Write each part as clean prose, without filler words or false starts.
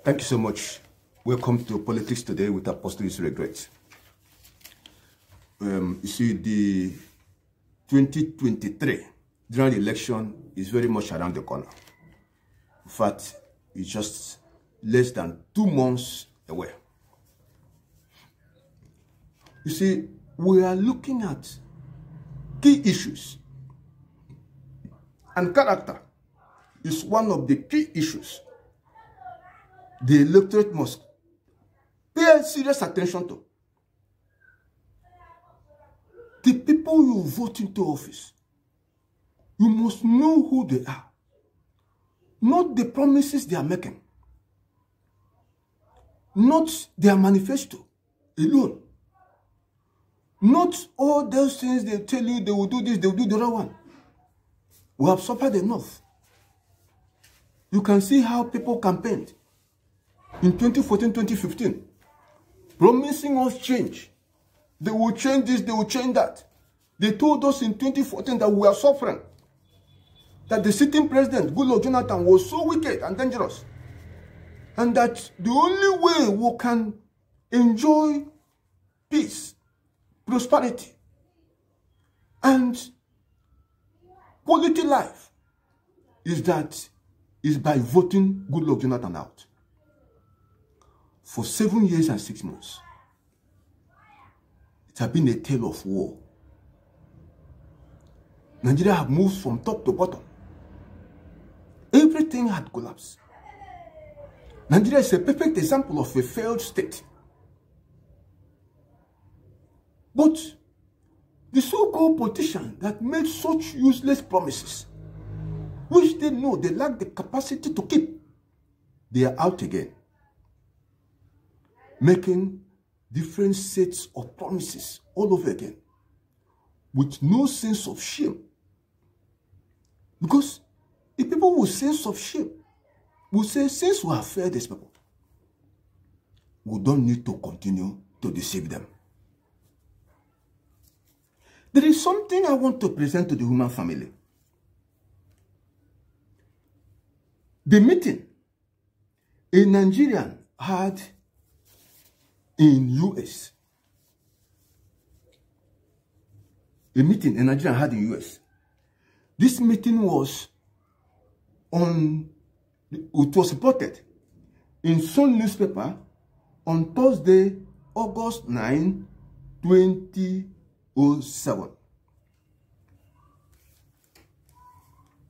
Thank you so much. Welcome to Politics Today with Apostles Regret. You see, the 2023 general election is very much around the corner. In fact, it's just less than 2 months away. You see, we are looking at key issues, and character is one of the key issues the electorate must pay serious attention to. The people you vote into office, you must know who they are, not the promises they are making, not their manifesto alone, not all those things they tell you they will do this, they will do the other one. We have suffered enough. You can see how people campaigned in 2014, 2015, promising us change. They will change this, they will change that. They told us in 2014 that we are suffering, that the sitting president, Goodluck Jonathan, was so wicked and dangerous, and that the only way we can enjoy peace, prosperity, and quality life is by voting Goodluck Jonathan out. For 7 years and 6 months, it has been a tale of war. Nigeria have moved from top to bottom. Everything had collapsed. Nigeria is a perfect example of a failed state. But the so-called politicians that made such useless promises, which they know they lack the capacity to keep, they are out again, making different sets of promises all over again, with no sense of shame. Because if people with sense of shame will say, since we have failed these people, we don't need to continue to deceive them. There is something I want to present to the human family. The meeting a Nigerian had in US. A meeting a Nigerian had in US. This meeting was reported in Sun newspaper on Thursday, August 9, 2007.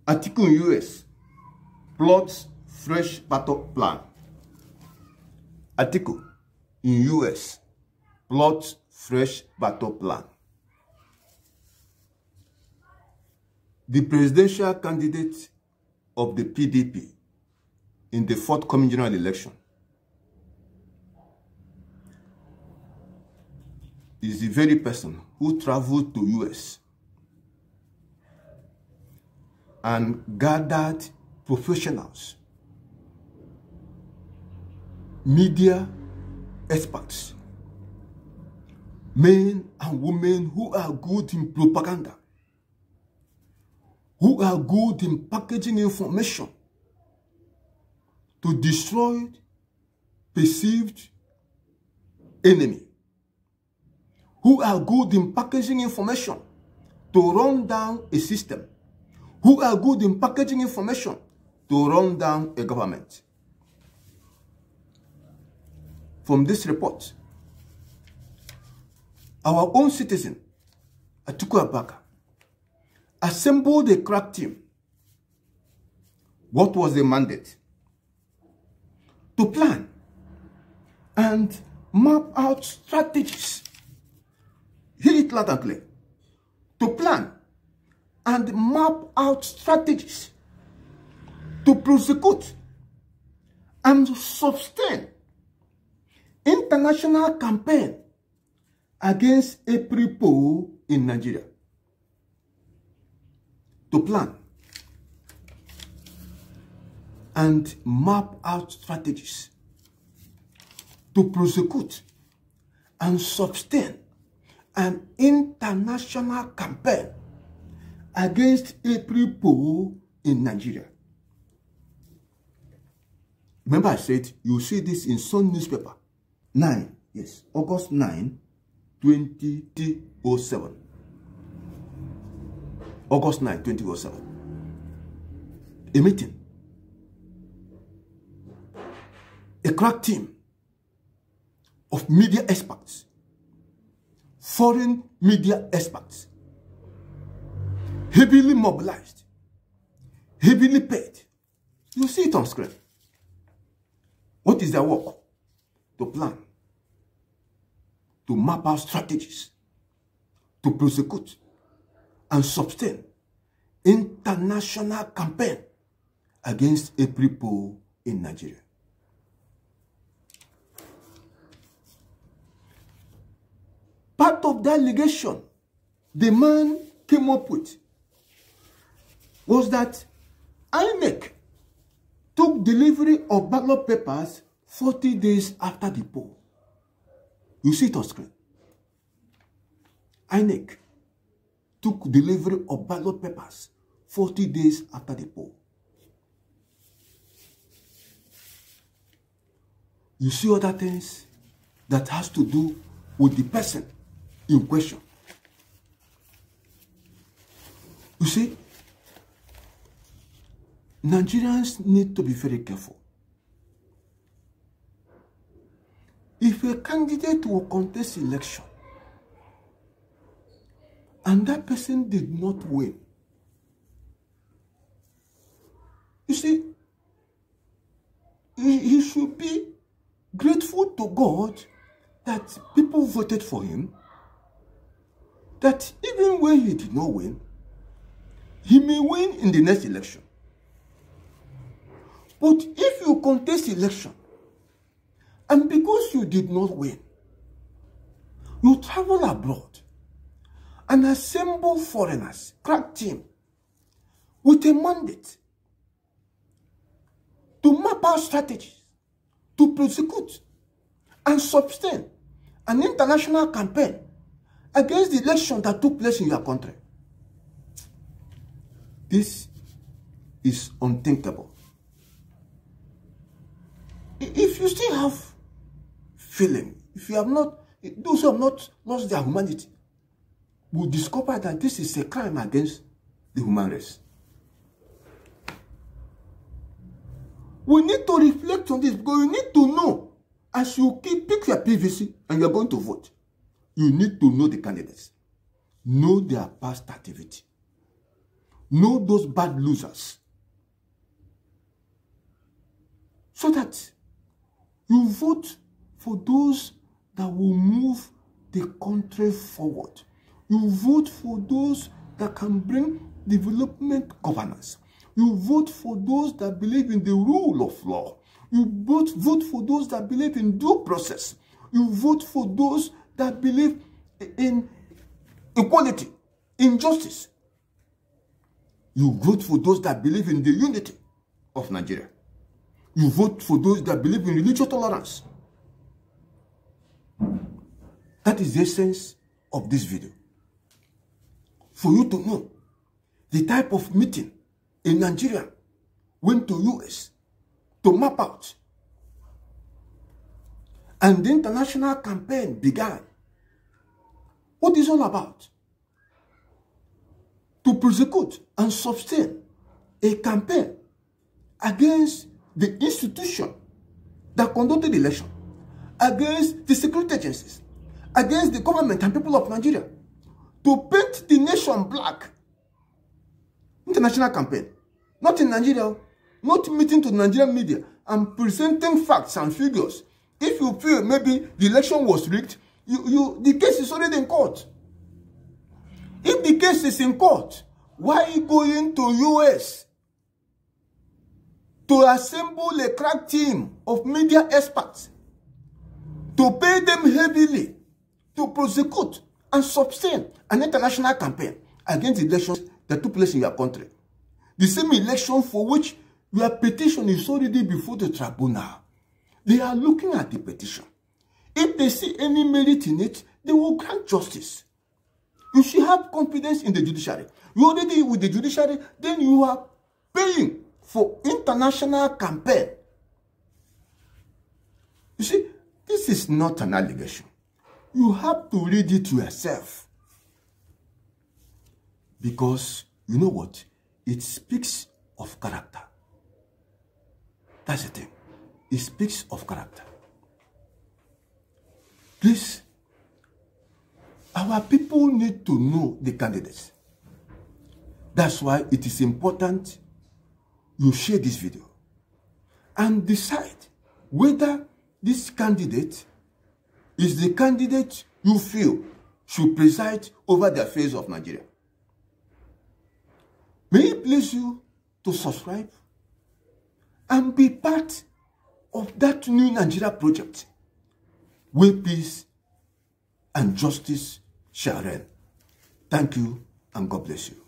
Atiku in US plots fresh battle plan. Atiku in US plots fresh battle plan. The presidential candidate of the PDP in the forthcoming general election is the very person who traveled to US and gathered professionals, media experts, men and women who are good in propaganda, who are good in packaging information to destroy perceived enemy, who are good in packaging information to run down a system, who are good in packaging information to run down a government. From this report, our own citizen, Atiku Abubakar, assembled a crack team. What was the mandate? To plan and map out strategies. Hear it loud and clear. To plan and map out strategies to prosecute and sustain international campaign against April poll in Nigeria. To plan and map out strategies to prosecute and sustain an international campaign against April poll in Nigeria. Remember I said you see this in Sun newspaper. August 9, 2007. August 9, 2007. A meeting. A crack team of media experts, foreign media experts, heavily mobilized, heavily paid. You see it on screen. What is their work? To plan, to map out strategies, to prosecute and sustain international campaign against every poll in Nigeria. Part of the allegation the man came up with was that INEC took delivery of ballot papers 40 days after the poll. You see it on screen. INEC took delivery of ballot papers 40 days after the poll. You see other things that has to do with the person in question. You see, Nigerians need to be very careful. If a candidate will contest election and that person did not win, you see, he should be grateful to God that people voted for him, that even when he did not win, he may win in the next election. But if you contest election, and because you did not win, you travel abroad and assemble foreigners, crack team, with a mandate to map out strategies, to prosecute and sustain an international campaign against the election that took place in your country. This is unthinkable. If you still have feeling, if you have not, those who have not lost their humanity will discover that this is a crime against the human race. We need to reflect on this because you need to know, as you pick your PVC and you're going to vote, you need to know the candidates, know their past activity, know those bad losers, so that you vote for those that will move the country forward. You vote for those that can bring development governance. You vote for those that believe in the rule of law. You vote for those that believe in due process. You vote for those that believe in equality, in justice. You vote for those that believe in the unity of Nigeria. You vote for those that believe in religious tolerance. That is the essence of this video. For you to know the type of meeting in Nigeria went to US to map out. And the international campaign began. What is all about? To prosecute and sustain a campaign against the institution that conducted the election, against the security agencies, against the government and people of Nigeria, to paint the nation black. International campaign. Not in Nigeria, not meeting to the Nigerian media and presenting facts and figures. If you feel maybe the election was rigged, the case is already in court. If the case is in court, why going to US to assemble a crack team of media experts, to pay them heavily, to prosecute and sustain an international campaign against the elections that took place in your country? The same election for which your petition is already before the tribunal. They are looking at the petition. If they see any merit in it, they will grant justice. You should have confidence in the judiciary. You already with the judiciary, then you are paying for international campaign You see, this is not an allegation. You have to read it yourself. Because, you know what? It speaks of character. That's the thing. It speaks of character. Please, our people need to know the candidates. That's why it is important you share this video and decide whether this candidate is the candidate you feel should preside over the affairs of Nigeria. May it please you to subscribe and be part of that new Nigeria project where peace and justice shall reign. Thank you and God bless you.